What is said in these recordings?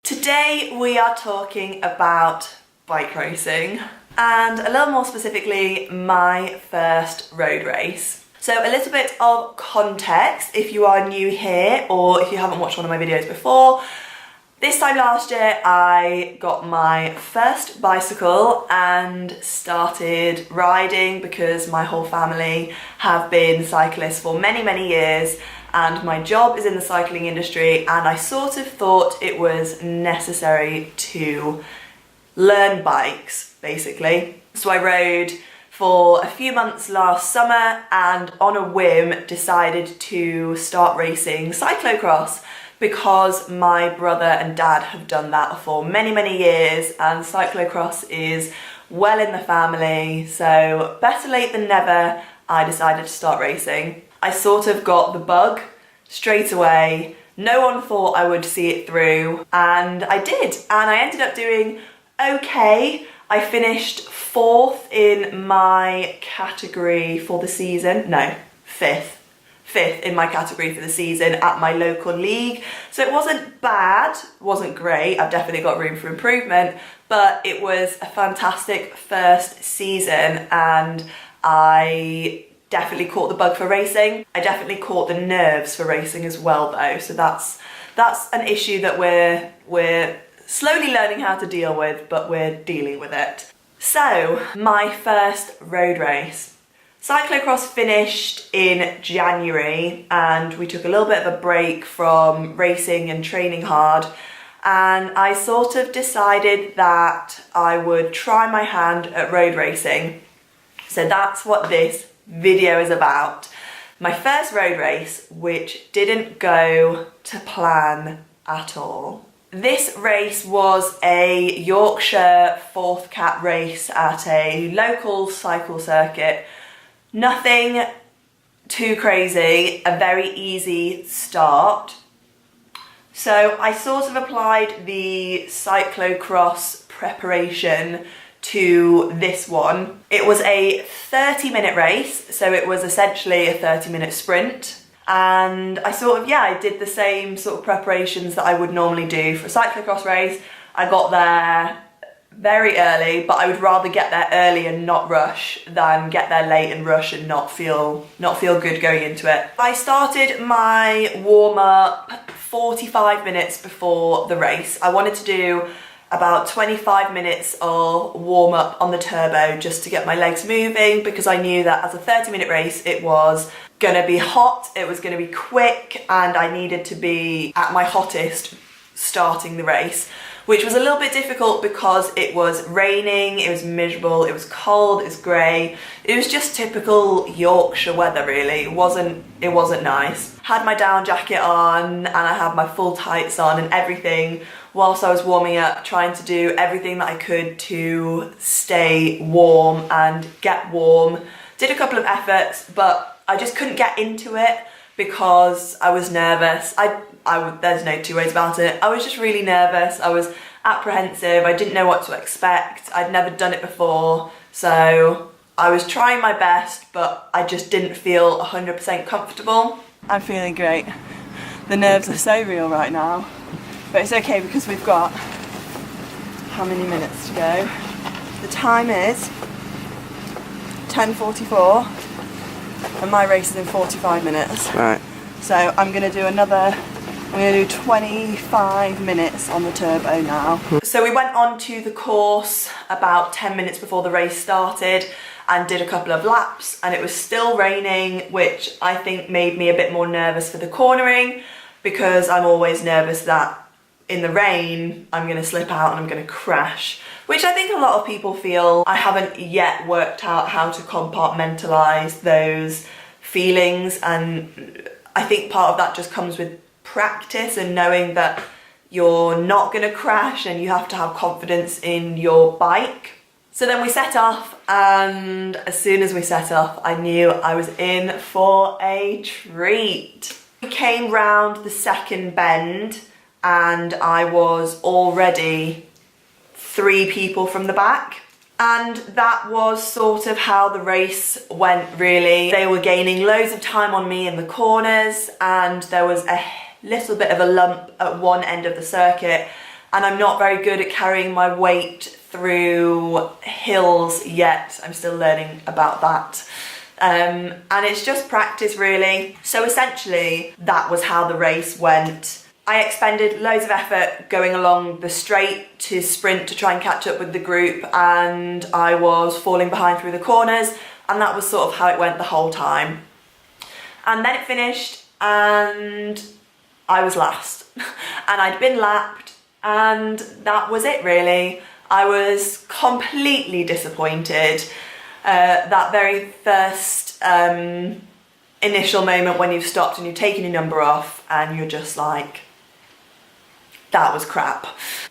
Today we are talking about bike racing and a little more specifically my first road race. So a little bit of context if you are new here or if you haven't watched one of my videos before. This time last year I got my first bicycle and started riding because my whole family have been cyclists for many years and my job is in the cycling industry, and I sort of thought it was necessary to learn bikes basically. So I rode for a few months last summer and on a whim decided to start racing cyclocross because my brother and dad have done that for many years and cyclocross is well in the family, so better late than never. I decided to start racing. I sort of got the bug straight away. No one thought I would see it through and I did, and I ended up doing okay. I finished 4th in my category for the season. No, 5th in my category for the season at my local league. So it wasn't bad, wasn't great. I've definitely got room for improvement, but it was a fantastic first season and I definitely caught the bug for racing. I definitely caught the nerves for racing as well though. So that's an issue that we're slowly learning how to deal with, but we're dealing with it. So my first road race. Cyclocross finished in January and we took a little bit of a break from racing and training hard, and I sort of decided that I would try my hand at road racing. So that's what this video is about. My first road race, which didn't go to plan at all. This race was a Yorkshire 4th Cat race at a local cycle circuit. Nothing too crazy, a very easy start. So I sort of applied the cyclocross preparation to this one. It was a 30-minute race, so it was essentially a 30-minute sprint. And I did the same sort of preparations that I would normally do for a cyclocross race. I got there very early, but I would rather get there early and not rush than get there late and rush and not feel good going into it. I started my warm-up 45 minutes before the race. I wanted to do about 25 minutes of warm-up on the turbo just to get my legs moving, because I knew that as a 30-minute race it was gonna be hot, it was gonna be quick, and I needed to be at my hottest starting the race, which was a little bit difficult because it was raining, it was miserable, it was cold, it was grey. It was just typical Yorkshire weather really. It wasn't nice. Had my down jacket on and I had my full tights on and everything whilst I was warming up, trying to do everything that I could to stay warm and get warm. Did a couple of efforts, but I just couldn't get into it because I was nervous. There's no two ways about it. I was just really nervous. I was apprehensive. I didn't know what to expect. I'd never done it before. So I was trying my best, but I just didn't feel 100% comfortable. I'm feeling great. The nerves are so real right now, but it's okay because we've got how many minutes to go? The time is 10:44 and my race is in 45 minutes. Right. So I'm gonna do 25 minutes on the turbo now. So we went on to the course about 10 minutes before the race started and did a couple of laps, and it was still raining, which I think made me a bit more nervous for the cornering, because I'm always nervous that in the rain I'm gonna slip out and I'm gonna crash, which I think a lot of people feel. I haven't yet worked out how to compartmentalize those feelings, and I think part of that just comes with practice and knowing that you're not gonna crash and you have to have confidence in your bike. So then we set off, and as soon as we set off I knew I was in for a treat. We came round the second bend and I was already 3 people from the back. And that was sort of how the race went really. They were gaining loads of time on me in the corners and there was a little bit of a lump at one end of the circuit and I'm not very good at carrying my weight through hills yet. I'm still learning about that. And it's just practice really. So essentially that was how the race went. I expended loads of effort going along the straight to sprint to try and catch up with the group, and I was falling behind through the corners, and that was sort of how it went the whole time. And then it finished and I was last and I'd been lapped, and that was it really. I was completely disappointed. That very first initial moment when you've stopped and you've taken your number off and you're just like, that was crap.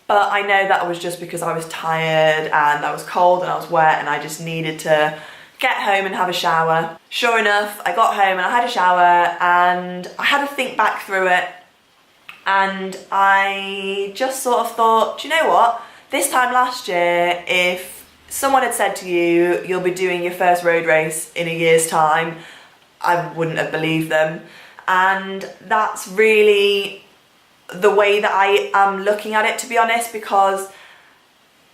But I know that was just because I was tired and I was cold and I was wet and I just needed to get home and have a shower. Sure enough, I got home and I had a shower and I had to think back through it, and I just sort of thought, do you know what? This time last year, if someone had said to you, you'll be doing your first road race in a year's time, I wouldn't have believed them. And that's really the way that I am looking at it, to be honest, because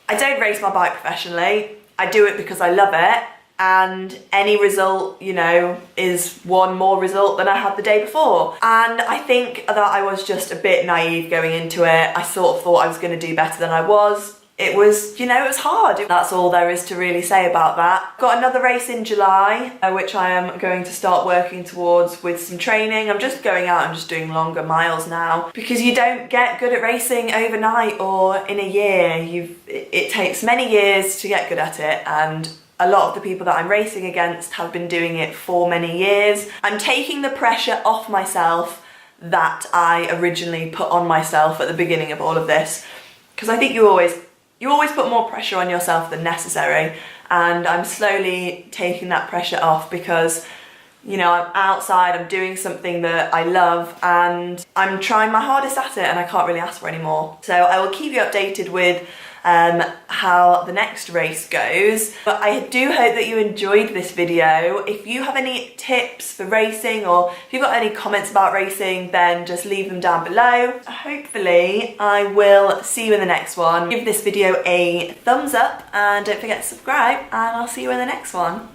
I don't race my bike professionally. I do it because I love it, and any result, you know, is one more result than I had the day before. And I think that I was just a bit naive going into it. I sort of thought I was going to do better than I was. It was, you know, it was hard. That's all there is to really say about that. Got another race in July, which I am going to start working towards with some training. I'm just going out and just doing longer miles now, because you don't get good at racing overnight or in a year. It takes many years to get good at it, and a lot of the people that I'm racing against have been doing it for many years. I'm taking the pressure off myself that I originally put on myself at the beginning of all of this, because I think you always put more pressure on yourself than necessary, and I'm slowly taking that pressure off because, you know, I'm outside, I'm doing something that I love, and I'm trying my hardest at it, and I can't really ask for any more. So I will keep you updated with how the next race goes. But I do hope that you enjoyed this video. If you have any tips for racing, or if you've got any comments about racing, then just leave them down below. Hopefully I will see you in the next one. Give this video a thumbs up and don't forget to subscribe, and I'll see you in the next one.